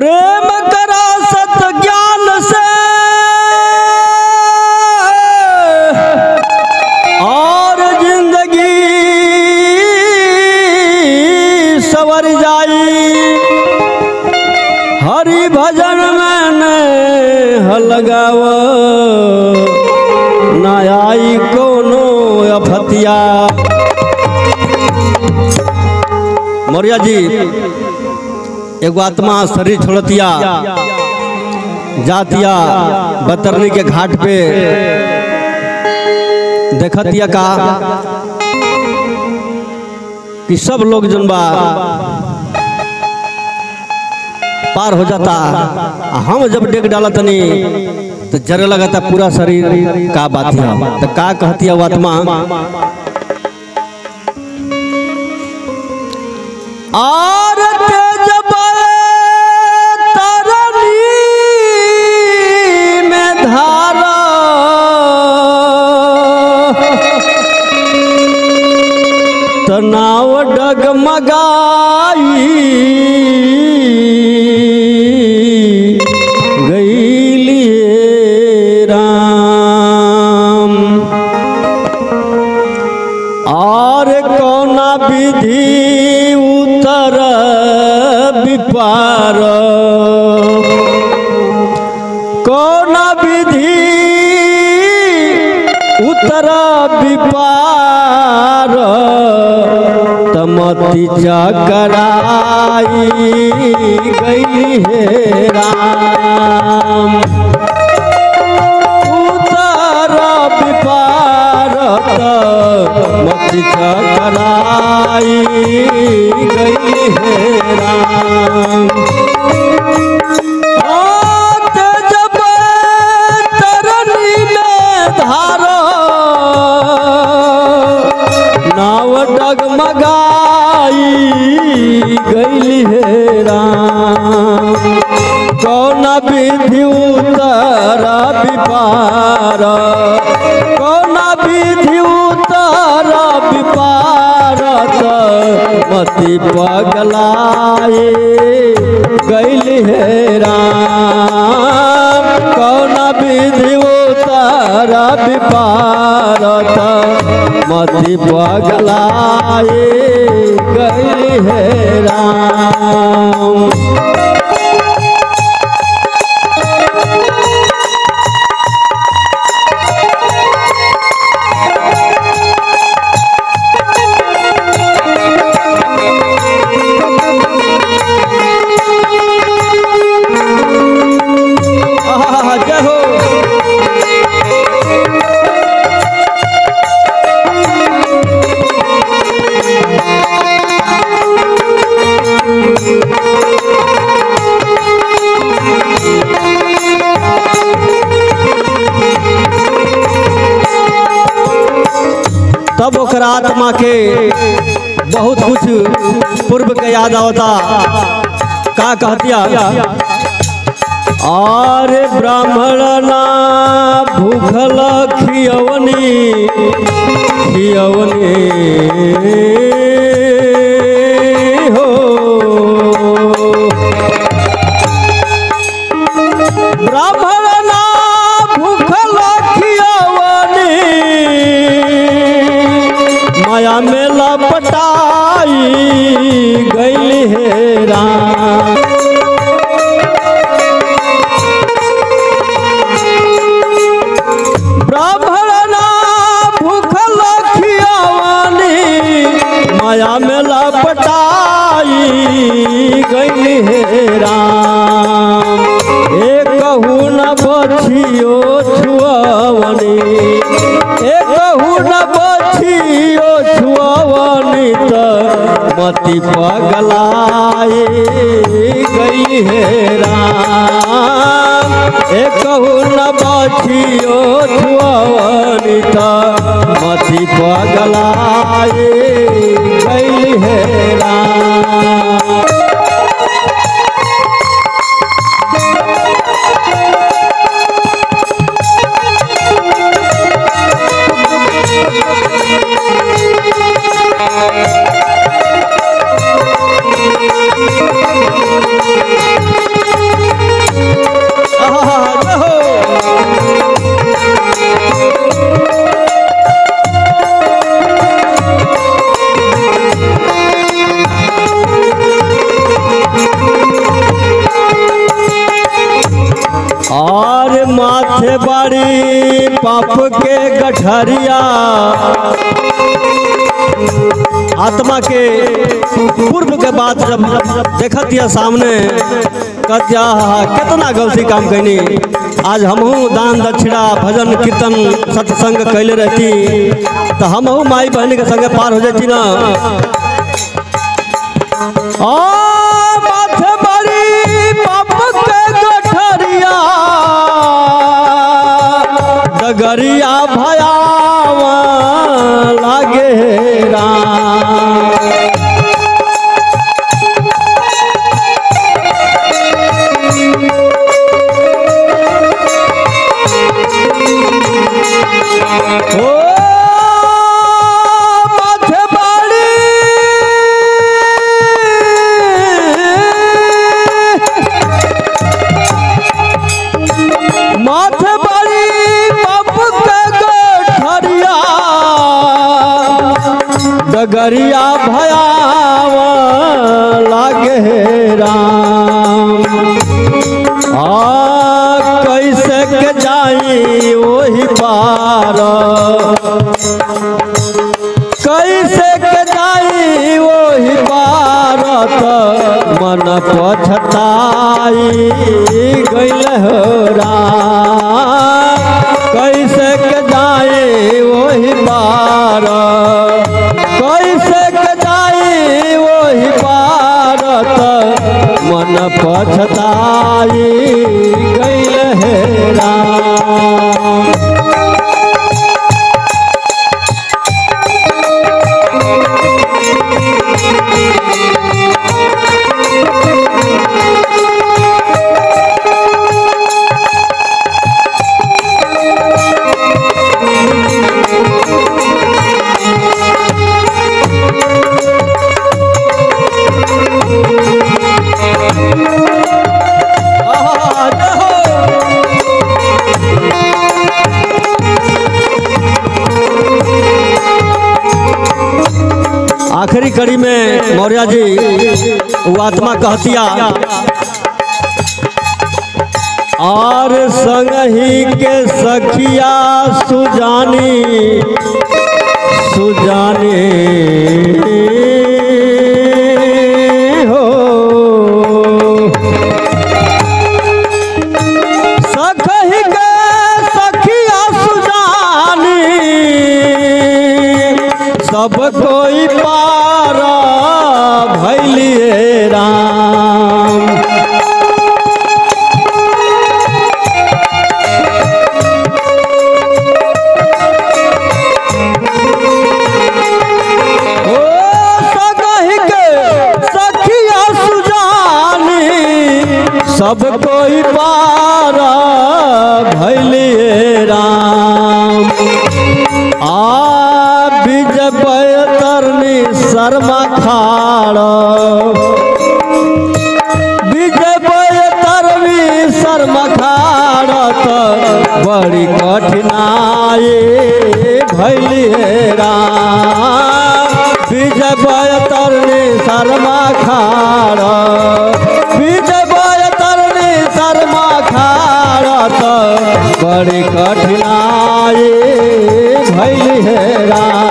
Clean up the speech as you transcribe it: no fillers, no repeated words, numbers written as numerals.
प्रेम करा सत ज्ञान से और जिंदगी सवर जाई। हरि भजन मैंने लगाव ना आई कोनो अफतिया। मौर्य जी एगो आत्मा शरीर छोड़तिया जातिया बतरनी के घाट पे देखतिया का कि सब लोग जन बा पार हो जाता। हम जब डेग डाला तनी तो जरे लगाता पूरा शरीर का बात है। तो का कहती है आत्मा और तेज तरनी में धारा तनाव डगमगाई विधि उतर विपार कौन विधि उतर विपार तमति चकराई गई है राम। उतर विपार मति चकराई गई है राम। जब तरनी में धारो नाव डगमगाई गई है राम। कौन विधि उतर विपार कौन विधि उतर विपार मति पगलाए गई है राम। कौन विधि उतर विपार मति पगलाए गई है राम। तब ओकर आत्मा के बहुत कुछ पूर्व के याद आवता। का कहतिया अरे ब्राह्मण ना भूखल खियवनी खियवनी हो ब्राह्मण ना भूखल खियवनी माया में लपटाई गई है राम। ब्राह्मण ना भूखल खियावानी माया में लपटाई गई है राम। एक न बछियो छुआवनी एक न बछियो छुआवनी मति पगलाए गई है राम। एक न बछियो छुआवनी मति पगलाए गई है राम। गठरिया आत्मा के पूर्व के बात जब देखत या सामने कहतिया कितना गलती काम कैनी। आज हमहू दान दक्षिणा भजन कीर्तन सत्संग कैले रहती तो हमहू माई बहनी के संगे पार हो जाती ना। माथे बड़ी पाप के गठरिया डगरिया भयावा लागे राम। डगरिया भयावा लागे राम। कैसे के जाई वही पार, कैसे के जाई वही पार मन पछताई गइल राम। कैसे के जाई वही पार, कैसे के जाई वही पारत मन पछताई गइल हे राम। आखिरी कड़ी में मौर्य जी वो आत्मा कहतिया और संगही के सखिया सुजानी सुजानी हो सखही के सखिया सुजानी सब कोई पार भैलिए राम। ओ सगहि के सखिया सुजानी सब कोई पार भैलिए राम। विजय तरनी शर्मा खाड़, विजय तरनी शर्मा खाड़त बड़ी कठिनाई भैली राम। विजय तरनी शर्मा खाड़, विजय तरनी शर्मा खाड़त बड़ी कठिनाई भैली राम।